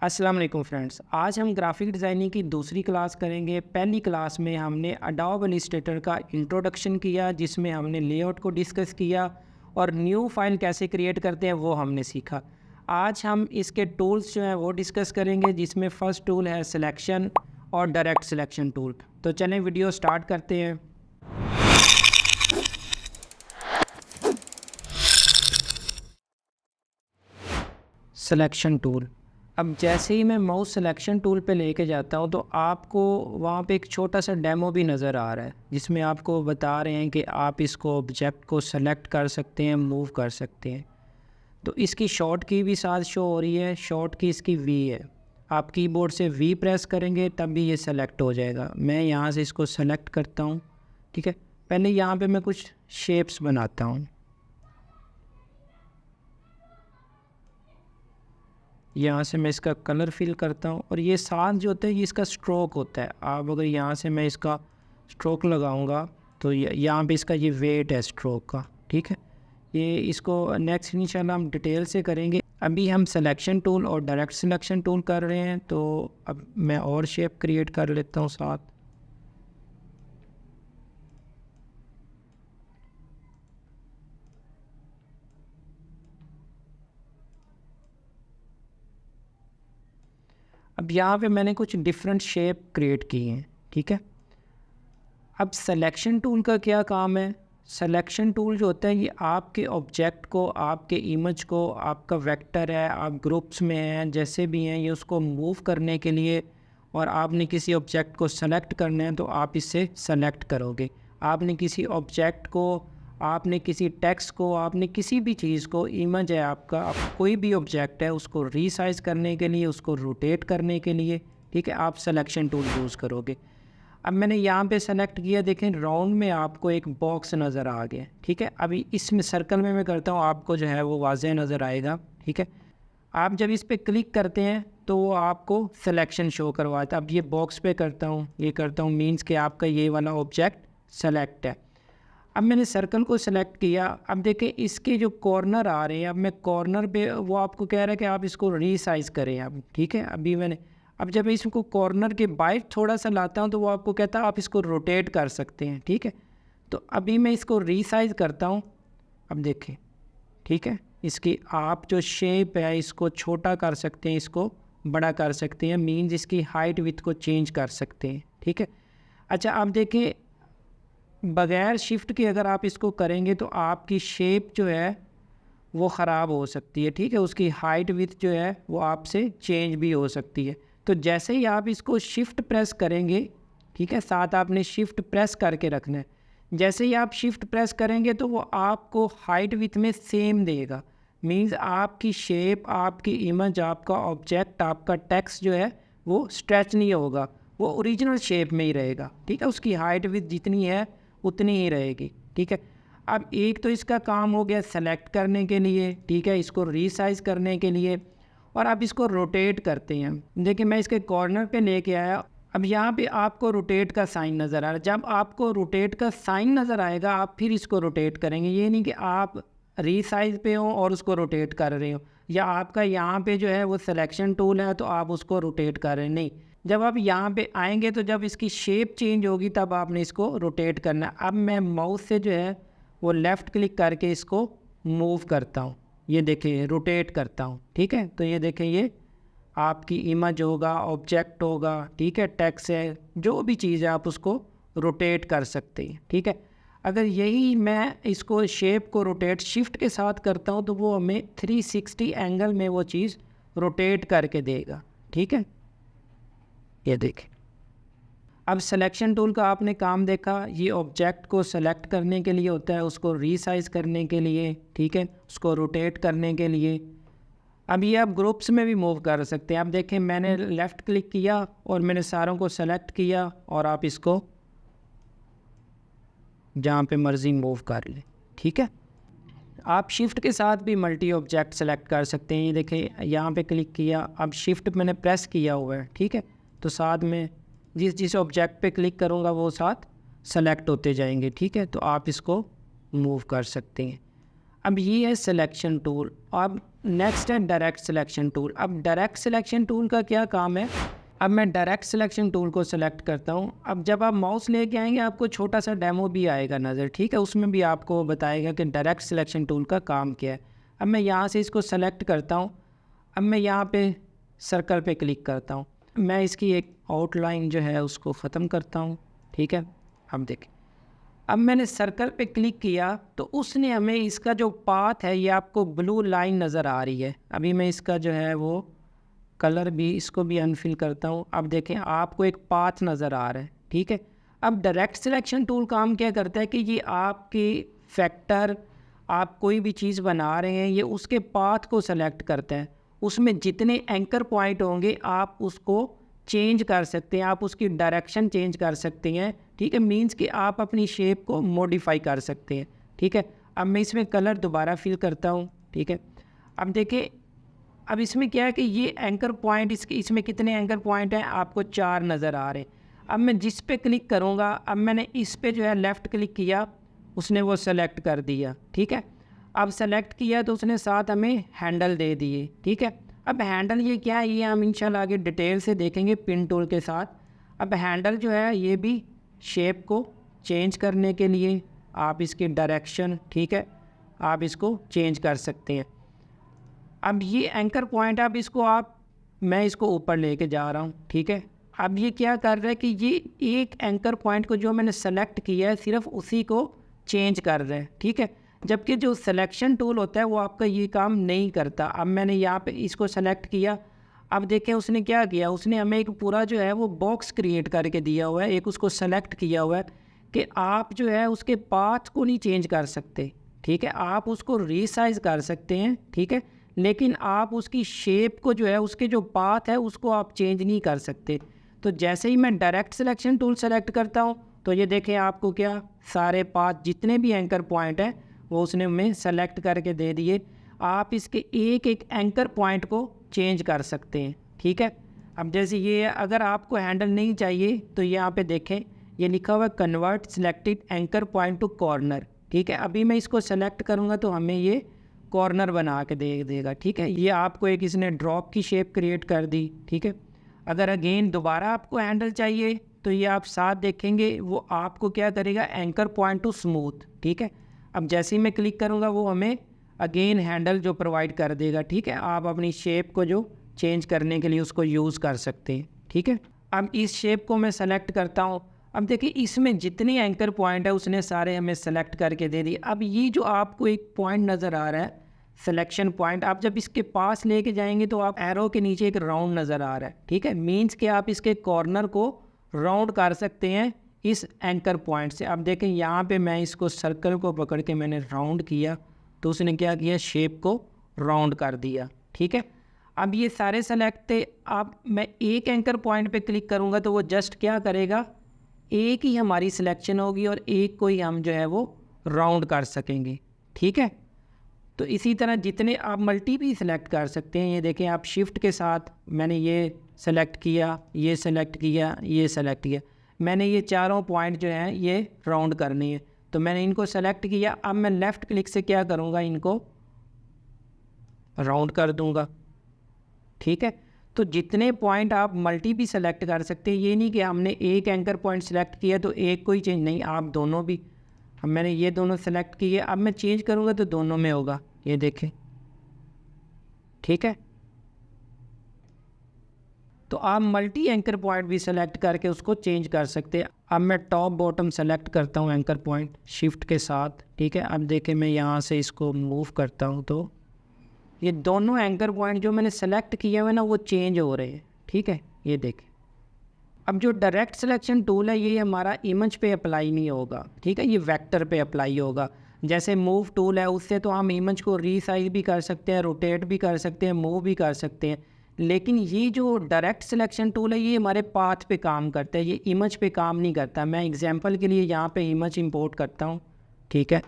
अस्सलाम वालेकुम फ्रेंड्स, आज हम ग्राफिक डिज़ाइनिंग की दूसरी क्लास करेंगे। पहली क्लास में हमने अडोब इलस्ट्रेटर का इंट्रोडक्शन किया, जिसमें हमने लेआउट को डिस्कस किया और न्यू फाइल कैसे क्रिएट करते हैं वो हमने सीखा। आज हम इसके टूल्स जो हैं वो डिस्कस करेंगे, जिसमें फ़र्स्ट टूल है सिलेक्शन और डायरेक्ट सिलेक्शन टूल। तो चलें वीडियो स्टार्ट करते हैं। Selection tool. अब जैसे ही मैं माउस सिलेक्शन टूल पे लेके जाता हूँ तो आपको वहाँ पे एक छोटा सा डेमो भी नज़र आ रहा है, जिसमें आपको बता रहे हैं कि आप इसको ऑब्जेक्ट को सेलेक्ट कर सकते हैं, मूव कर सकते हैं। तो इसकी शॉर्ट की भी साथ शो हो रही है। शॉर्ट की इसकी वी है। आप कीबोर्ड से वी प्रेस करेंगे तब भी ये सेलेक्ट हो जाएगा। मैं यहाँ से इसको सेलेक्ट करता हूँ। ठीक है, पहले यहाँ पे मैं कुछ शेप्स बनाता हूँ। यहाँ से मैं इसका कलर फिल करता हूँ और ये साथ जो होता है ये इसका स्ट्रोक होता है। आप अगर यहाँ से मैं इसका स्ट्रोक लगाऊंगा तो यहाँ पे इसका ये वेट है स्ट्रोक का। ठीक है, ये इसको नेक्स्ट इंशाल्लाह हम डिटेल से करेंगे। अभी हम सिलेक्शन टूल और डायरेक्ट सिलेक्शन टूल कर रहे हैं, तो अब मैं और शेप क्रिएट कर लेता हूँ साथ। अब यहाँ पे मैंने कुछ डिफरेंट शेप क्रिएट किए हैं। ठीक है, अब सिलेक्शन टूल का क्या काम है। सिलेक्शन टूल जो होता है ये आपके ऑब्जेक्ट को, आपके इमेज को, आपका वेक्टर है, आप ग्रुप्स में हैं, जैसे भी हैं, ये उसको मूव करने के लिए, और आपने किसी ऑब्जेक्ट को सेलेक्ट करना है तो आप इससे सेलेक्ट करोगे। आपने किसी ऑब्जेक्ट को, आपने किसी टेक्स्ट को, आपने किसी भी चीज़ को, इमेज है आपका, आप कोई भी ऑब्जेक्ट है उसको रीसाइज करने के लिए, उसको रोटेट करने के लिए, ठीक है, आप सिलेक्शन टूल यूज़ करोगे। अब मैंने यहाँ पे सेलेक्ट किया, देखें राउंड में आपको एक बॉक्स नज़र आ गया। ठीक है, अभी इसमें सर्कल में मैं करता हूँ, आपको जो है वो वाज़ेह नज़र आएगा। ठीक है, आप जब इस पर क्लिक करते हैं तो वो आपको सिलेक्शन शो करवाता है। अब ये बॉक्स पे करता हूँ, ये करता हूँ, मीन्स कि आपका ये वाला ऑब्जेक्ट सेलेक्ट है। अब मैंने सर्कल को सिलेक्ट किया। अब देखें इसके जो कॉर्नर आ रहे हैं, अब मैं कॉर्नर पे, वो आपको कह रहा है कि आप इसको रीसाइज़ करें। अब ठीक है, अभी मैंने, अब जब इसको कॉर्नर के बाहर थोड़ा सा लाता हूँ तो वो आपको कहता है आप इसको रोटेट कर सकते हैं। ठीक है, तो अभी मैं इसको रीसाइज़ करता हूँ। अब देखें, ठीक है, इसकी आप जो शेप है इसको छोटा कर सकते हैं, इसको बड़ा कर सकते हैं, मीन्स इसकी हाइट विथ को चेंज कर सकते हैं। ठीक है, अच्छा आप देखें बग़ैर शिफ्ट के अगर आप इसको करेंगे तो आपकी शेप जो है वो ख़राब हो सकती है। ठीक है, उसकी हाइट विथ जो है वो आपसे चेंज भी हो सकती है। तो जैसे ही आप इसको शिफ्ट प्रेस करेंगे, ठीक है, साथ आपने शिफ्ट प्रेस करके रखना है। जैसे ही आप शिफ्ट प्रेस करेंगे तो वो आपको हाइट विथ में सेम देगा। मीन्स आपकी शेप, आपकी इमेज, आपका ऑब्जेक्ट, आपका टेक्स्ट जो है वो स्ट्रेच नहीं होगा, वो ओरिजिनल शेप में ही रहेगा। ठीक है, उसकी हाइट विथ जितनी है उतनी ही रहेगी। ठीक है, अब एक तो इसका काम हो गया सेलेक्ट करने के लिए, ठीक है, इसको रीसाइज करने के लिए, और अब इसको रोटेट करते हैं। देखिए मैं इसके कॉर्नर पे लेके आया। अब यहाँ पे आपको रोटेट का साइन नज़र आ रहा है। जब आपको रोटेट का साइन नज़र आएगा आप फिर इसको रोटेट करेंगे। ये नहीं कि आप रीसाइज पे हो और उसको रोटेट कर रहे हो, या आपका यहाँ पे जो है वो सिलेक्शन टूल है तो आप उसको रोटेट कर रहे हैं, नहीं। जब आप यहाँ पे आएंगे तो जब इसकी शेप चेंज होगी तब आपने इसको रोटेट करना है। अब मैं माउस से जो है वो लेफ़्ट क्लिक करके इसको मूव करता हूँ, ये देखें रोटेट करता हूँ। ठीक है, तो ये देखें ये आपकी इमेज होगा, ऑब्जेक्ट होगा, ठीक है, टेक्स्ट है, जो भी चीज़ है आप उसको रोटेट कर सकते हैं। ठीक है, अगर यही मैं इसको शेप को रोटेट शिफ्ट के साथ करता हूँ तो वो हमें 360 एंगल में वो चीज़ रोटेट करके देगा। ठीक है, ये देखें। अब सिलेक्शन टूल का आपने काम देखा, ये ऑब्जेक्ट को सेलेक्ट करने के लिए होता है, उसको रीसाइज करने के लिए, ठीक है, उसको रोटेट करने के लिए। अब ये आप ग्रुप्स में भी मूव कर सकते हैं। अब देखें मैंने लेफ़्ट क्लिक किया और मैंने सारों को सेलेक्ट किया और आप इसको जहाँ पे मर्ज़ी मूव कर लें। ठीक है, आप शिफ्ट के साथ भी मल्टी ऑब्जेक्ट सेलेक्ट कर सकते हैं। ये देखें यहाँ पे क्लिक किया, अब शिफ्ट मैंने प्रेस किया हुआ है। ठीक है, तो साथ में जिस ऑब्जेक्ट पे क्लिक करूँगा वो साथ सेलेक्ट होते जाएंगे। ठीक है, तो आप इसको मूव कर सकते हैं। अब ये है सिलेक्शन टूल। अब नेक्स्ट है डायरेक्ट सिलेक्शन टूल। अब डायरेक्ट सिलेक्शन टूल का क्या काम है, अब मैं डायरेक्ट सिलेक्शन टूल को सिलेक्ट करता हूँ। अब जब आप माउस लेके आएंगे आपको छोटा सा डेमो भी आएगा नज़र, ठीक है, उसमें भी आपको बताएगा कि डायरेक्ट सिलेक्शन टूल का काम क्या है। अब मैं यहाँ से इसको सेलेक्ट करता हूँ। अब मैं यहाँ पे सर्कल पे क्लिक करता हूँ, मैं इसकी एक आउटलाइन जो है उसको ख़त्म करता हूँ, ठीक है। अब देखें, अब मैंने सर्कल पे क्लिक किया तो उसने हमें इसका जो पाथ है ये आपको ब्लू लाइन नज़र आ रही है। अभी मैं इसका जो है वो कलर भी, इसको भी अनफिल करता हूँ। अब देखें आपको एक पाथ नज़र आ रहा है, ठीक है। अब डायरेक्ट सिलेक्शन टूल काम क्या करता है कि ये आपकी फैक्टर, आप कोई भी चीज़ बना रहे हैं, ये उसके पाथ को सेलेक्ट करता है। उसमें जितने एंकर पॉइंट होंगे आप उसको चेंज कर सकते हैं, आप उसकी डायरेक्शन चेंज कर सकते हैं, ठीक है। मींस कि आप अपनी शेप को मॉडिफाई कर सकते हैं, ठीक है। अब मैं इसमें कलर दोबारा फिल करता हूँ, ठीक है। अब देखिए, अब इसमें क्या है कि ये एंकर पॉइंट, इसमें कितने एंकर पॉइंट हैं, आपको 4 नज़र आ रहे हैं। अब मैं जिस पे क्लिक करूँगा, अब मैंने इस पे जो है लेफ़्ट क्लिक किया, उसने वो सेलेक्ट कर दिया, ठीक है। अब सेलेक्ट किया तो उसने साथ हमें हैंडल दे दिए, ठीक है। अब हैंडल ये क्या है, ये हम इंशाल्लाह आगे डिटेल से देखेंगे पिन टूल के साथ। अब हैंडल जो है ये भी शेप को चेंज करने के लिए, आप इसकी डायरेक्शन, ठीक है, आप इसको चेंज कर सकते हैं। अब ये एंकर पॉइंट, अब इसको मैं इसको ऊपर लेके जा रहा हूँ, ठीक है। अब ये क्या कर रहा है कि ये एक एंकर पॉइंट को जो मैंने सेलेक्ट किया है सिर्फ उसी को चेंज कर रहा है, ठीक है। जबकि जो सिलेक्शन टूल होता है वो आपका ये काम नहीं करता। अब मैंने यहाँ पे इसको सेलेक्ट किया, अब देखें उसने क्या किया, उसने हमें एक पूरा जो है वो बॉक्स क्रिएट करके दिया हुआ है, एक उसको सेलेक्ट किया हुआ है कि आप जो है उसके पाथ को नहीं चेंज कर सकते, ठीक है। आप उसको रीसाइज कर सकते हैं, ठीक है, लेकिन आप उसकी शेप को जो है, उसके जो पाथ है उसको आप चेंज नहीं कर सकते। तो जैसे ही मैं डायरेक्ट सिलेक्शन टूल सेलेक्ट करता हूँ तो ये देखें आपको क्या सारे पाथ जितने भी एंकर पॉइंट हैं वो उसने हमें सेलेक्ट करके दे दिए। आप इसके एक एक एंकर पॉइंट को चेंज कर सकते हैं, ठीक है। अब जैसे ये, अगर आपको हैंडल नहीं चाहिए तो यहाँ पे देखें ये लिखा हुआ है convert selected anchor point two corner, ठीक है। अभी मैं इसको सेलेक्ट करूँगा तो हमें ये कॉर्नर बना के दे देगा, ठीक है। ये आपको एक इसने ड्रॉप की शेप क्रिएट कर दी, ठीक है। अगर अगेन दोबारा आपको हैंडल चाहिए तो ये आप साथ देखेंगे वो आपको क्या करेगा, एंकर पॉइंट टू स्मूथ, ठीक है। अब जैसे ही मैं क्लिक करूँगा वो हमें अगेन हैंडल जो प्रोवाइड कर देगा, ठीक है। आप अपनी शेप को जो चेंज करने के लिए उसको यूज़ कर सकते हैं, ठीक है। अब इस शेप को मैं सेलेक्ट करता हूँ। अब देखिए इसमें जितने एंकर पॉइंट है उसने सारे हमें सेलेक्ट करके दे दिए। अब ये जो आपको एक पॉइंट नज़र आ रहा है सिलेक्शन पॉइंट, आप जब इसके पास लेके जाएंगे तो आप एरो के नीचे एक राउंड नज़र आ रहा है, ठीक है। मीन्स कि आप इसके कॉर्नर को राउंड कर सकते हैं इस एंकर पॉइंट से। अब देखें यहाँ पे मैं इसको सर्कल को पकड़ के मैंने राउंड किया तो उसने क्या किया, शेप को राउंड कर दिया, ठीक है। अब ये सारे सेलेक्ट थे। अब मैं एक एंकर पॉइंट पे क्लिक करूँगा तो वो जस्ट क्या करेगा, एक ही हमारी सिलेक्शन होगी और एक को ही हम जो है वो राउंड कर सकेंगे, ठीक है। तो इसी तरह जितने आप मल्टी भी सिलेक्ट कर सकते हैं। ये देखें आप शिफ्ट के साथ मैंने ये सेलेक्ट किया, ये सेलेक्ट किया, ये सेलेक्ट किया, मैंने ये चारों पॉइंट जो हैं ये राउंड करनी है तो मैंने इनको सेलेक्ट किया। अब मैं लेफ़्ट क्लिक से क्या करूँगा, इनको राउंड कर दूँगा, ठीक है। तो जितने पॉइंट आप मल्टी भी सेलेक्ट कर सकते हैं, ये नहीं कि हमने एक एंकर पॉइंट सेलेक्ट किया तो एक को ही चेंज, नहीं, आप दोनों भी। अब मैंने ये दोनों सेलेक्ट किए, अब मैं चेंज करूँगा तो दोनों में होगा, ये देखें, ठीक है। तो आप मल्टी एंकर पॉइंट भी सेलेक्ट करके उसको चेंज कर सकते हैं। अब मैं टॉप बॉटम सेलेक्ट करता हूँ एंकर पॉइंट शिफ्ट के साथ, ठीक है। अब देखें मैं यहाँ से इसको मूव करता हूँ तो ये दोनों एंकर पॉइंट जो मैंने सेलेक्ट किए हुए ना वो चेंज हो रहे हैं, ठीक है, ये देखें। अब जो डायरेक्ट सिलेक्शन टूल है ये हमारा इमेज पे अप्लाई नहीं होगा, ठीक है, ये वेक्टर पे अप्लाई होगा। जैसे मूव टूल है उससे तो हम इमेज को रीसाइज भी कर सकते हैं, रोटेट भी कर सकते हैं, मूव भी कर सकते हैं। लेकिन ये जो डायरेक्ट सिलेक्शन टूल है ये हमारे पाथ पे काम करता है, ये इमेज पे काम नहीं करता। मैं एग्जांपल के लिए यहाँ पे इमेज इंपोर्ट करता हूँ, ठीक है।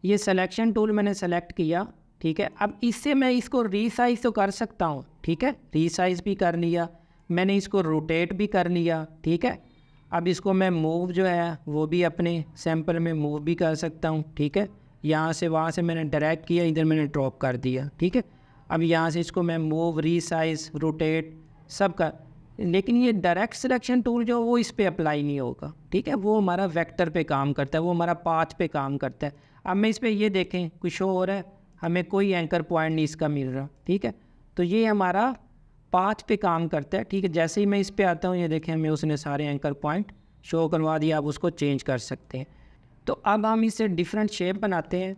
ये सिलेक्शन टूल मैंने सेलेक्ट किया, ठीक है। अब इससे मैं इसको रीसाइज तो कर सकता हूँ, ठीक है, रीसाइज भी कर लिया मैंने, इसको रोटेट भी कर लिया, ठीक है। अब इसको मैं मूव जो है वो भी अपने सैंपल में मूव भी कर सकता हूँ, ठीक है। यहाँ से वहाँ से मैंने डायरेक्ट किया, इधर मैंने ड्रॉप कर दिया, ठीक है। अब यहाँ से इसको मैं मूव, रीसाइज, रोटेट सब का, लेकिन ये डायरेक्ट सिलेक्शन टूल जो वो इस पे अप्लाई नहीं होगा, ठीक है। वो हमारा वेक्टर पे काम करता है, वो हमारा पाथ पे काम करता है। अब मैं इस पर ये देखें कुछ शो हो रहा है, हमें कोई एंकर पॉइंट नहीं इसका मिल रहा, ठीक है। तो ये हमारा पाथ पे काम करता है, ठीक है। जैसे ही मैं इस पे आता हूँ, ये देखें हमें उसने सारे एंकर पॉइंट शो करवा दिया। आप उसको चेंज कर सकते हैं। तो अब हम इससे डिफरेंट शेप बनाते हैं।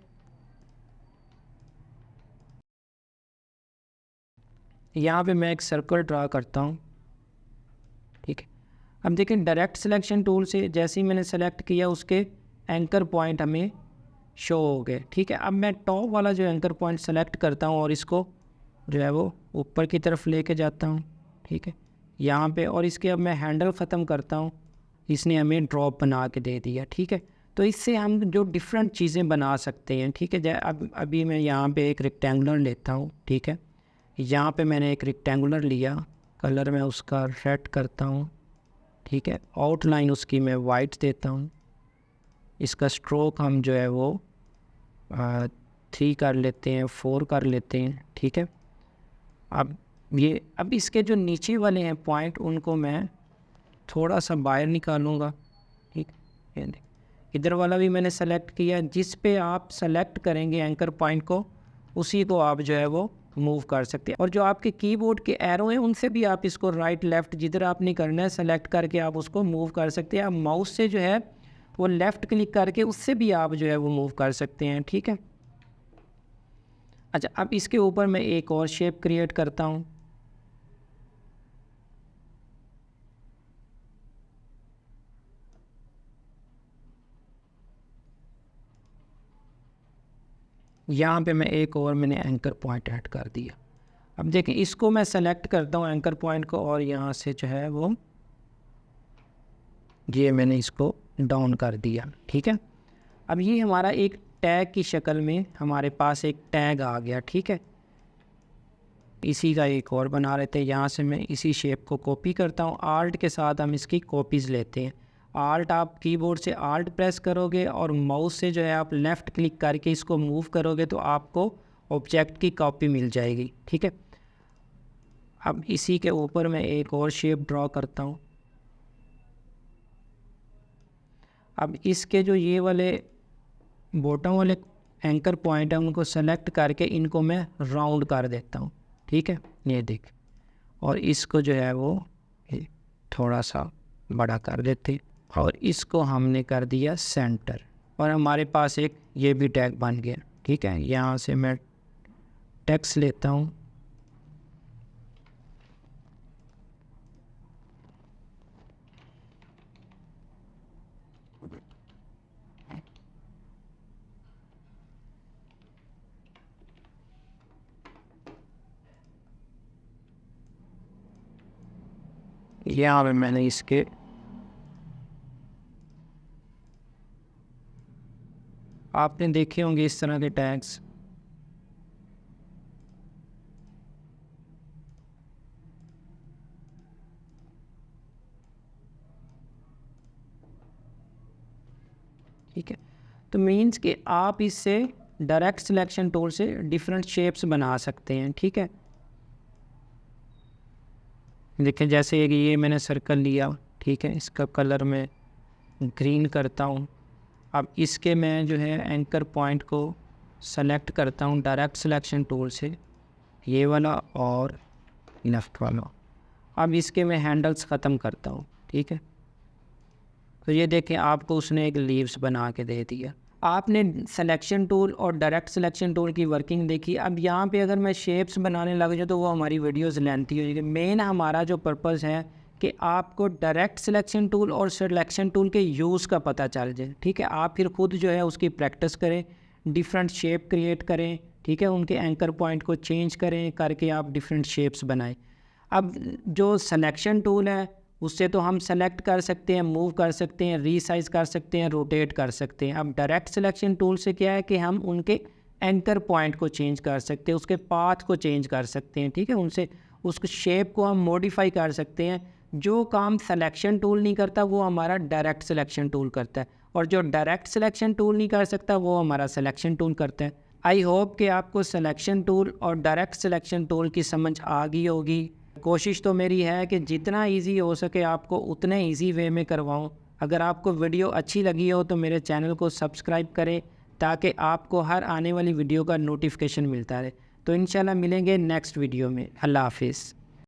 यहाँ पे मैं एक सर्कल ड्रा करता हूँ, ठीक है। अब देखें डायरेक्ट सिलेक्शन टूल से जैसे ही मैंने सेलेक्ट किया उसके एंकर पॉइंट हमें शो हो गए, ठीक है। अब मैं टॉप वाला जो एंकर पॉइंट सेलेक्ट करता हूँ और इसको जो है वो ऊपर की तरफ लेके जाता हूँ, ठीक है, यहाँ पे। और इसके अब मैं हैंडल ख़त्म करता हूँ, इसने हमें ड्रॉप बना के दे दिया, ठीक है। तो इससे हम जो डिफरेंट चीज़ें बना सकते हैं, ठीक है। अब अभी मैं यहाँ पे एक रेक्टेंगुलर लेता हूँ, ठीक है। यहाँ पे मैंने एक रेक्टेंगुलर लिया, कलर मैं उसका रेड करता हूँ, ठीक है। आउटलाइन उसकी मैं वाइट देता हूँ। इसका स्ट्रोक हम जो है वो 3 कर लेते हैं, 4 कर लेते हैं, ठीक है। अब इसके जो नीचे वाले हैं पॉइंट, उनको मैं थोड़ा सा बाहर निकालूंगा, ठीक है। इधर वाला भी मैंने सेलेक्ट किया। जिस पे आप सेलेक्ट करेंगे एंकर पॉइंट को, उसी को आप जो है वो मूव कर सकते हैं। और जो आपके कीबोर्ड के एरो हैं, उनसे भी आप इसको राइट लेफ़्ट जिधर आपने करना है सेलेक्ट करके आप उसको मूव कर सकते हैं। आप माउस से जो है वो लेफ़्ट क्लिक करके उससे भी आप जो है वो मूव कर सकते हैं, ठीक है। अच्छा, अब इसके ऊपर मैं एक और शेप क्रिएट करता हूँ। यहाँ पे मैं एक और मैंने एंकर पॉइंट ऐड कर दिया। अब देखें इसको मैं सेलेक्ट करता हूँ एंकर पॉइंट को, और यहाँ से जो है वो ये मैंने इसको डाउन कर दिया, ठीक है। अब ये हमारा एक टैग की शक्ल में हमारे पास एक टैग आ गया, ठीक है। इसी का एक और बना लेते हैं। यहाँ से मैं इसी शेप को कॉपी करता हूँ, आल्ट के साथ हम इसकी कॉपीज़ लेते हैं। आल्ट, आप कीबोर्ड से आल्ट प्रेस करोगे और माउस से जो है आप लेफ़्ट क्लिक करके इसको मूव करोगे तो आपको ऑब्जेक्ट की कॉपी मिल जाएगी, ठीक है। अब इसी के ऊपर मैं एक और शेप ड्रॉ करता हूँ। अब इसके जो ये वाले बॉटम वाले एंकर पॉइंट हैं, उनको सेलेक्ट करके इनको मैं राउंड कर देता हूँ, ठीक है। ये देख, और इसको जो है वो थोड़ा सा बड़ा कर देते, और इसको हमने कर दिया सेंटर, और हमारे पास एक ये भी टैग बन गया, ठीक है। यहाँ से मैं टेक्स्ट लेता हूँ, यहाँ पे मैंने इसके आपने देखे होंगे इस तरह के टैग्स। ठीक है, तो मीन्स कि आप इससे डायरेक्ट सिलेक्शन टूल से डिफरेंट शेप्स बना सकते हैं, ठीक है। देखिए जैसे कि ये मैंने सर्कल लिया, ठीक है, इसका कलर मैं ग्रीन करता हूँ। अब इसके मैं जो है एंकर पॉइंट को सेलेक्ट करता हूँ डायरेक्ट सिलेक्शन टूल से, ये वाला और लेफ़्ट वाला। अब इसके मैं हैंडल्स ख़त्म करता हूँ, ठीक है। तो ये देखें आपको उसने एक लीव्स बना के दे दिया। आपने सिलेक्शन टूल और डायरेक्ट सिलेक्शन टूल की वर्किंग देखी। अब यहाँ पे अगर मैं शेप्स बनाने लग जाऊँ तो वो हमारी वीडियोस लेंथी हो जाएगी। मेन हमारा जो पर्पस है कि आपको डायरेक्ट सिलेक्शन टूल और सिलेक्शन टूल के यूज़ का पता चल जाए, ठीक है। आप फिर खुद जो है उसकी प्रैक्टिस करें, डिफरेंट शेप क्रिएट करें, ठीक है, उनके एंकर पॉइंट को चेंज करें करके आप डिफरेंट शेप्स बनाएं। अब जो सिलेक्शन टूल है उससे तो हम सेलेक्ट कर सकते हैं, मूव कर सकते हैं, रीसाइज कर सकते हैं, रोटेट कर सकते हैं। अब डायरेक्ट सिलेक्शन टूल से क्या है कि हम उनके एंकर पॉइंट को चेंज कर सकते हैं, उसके पाथ को चेंज कर सकते हैं, ठीक है। उनसे उस शेप को हम मॉडिफाई कर सकते हैं जो काम सिलेक्शन टूल नहीं करता वो हमारा डायरेक्ट सिलेक्शन टूल करता है, और जो डायरेक्ट सिलेक्शन टूल नहीं कर सकता वो हमारा सिलेक्शन टूल करता है। आई होप कि आपको सिलेक्शन टूल और डायरेक्ट सिलेक्शन टूल की समझ आ गई होगी। कोशिश तो मेरी है कि जितना इजी हो सके आपको उतने इजी वे में करवाऊँ। अगर आपको वीडियो अच्छी लगी हो तो मेरे चैनल को सब्सक्राइब करें ताकि आपको हर आने वाली वीडियो का नोटिफिकेशन मिलता रहे। तो इंशाल्लाह मिलेंगे नेक्स्ट वीडियो में। अल्लाह हाफिज़।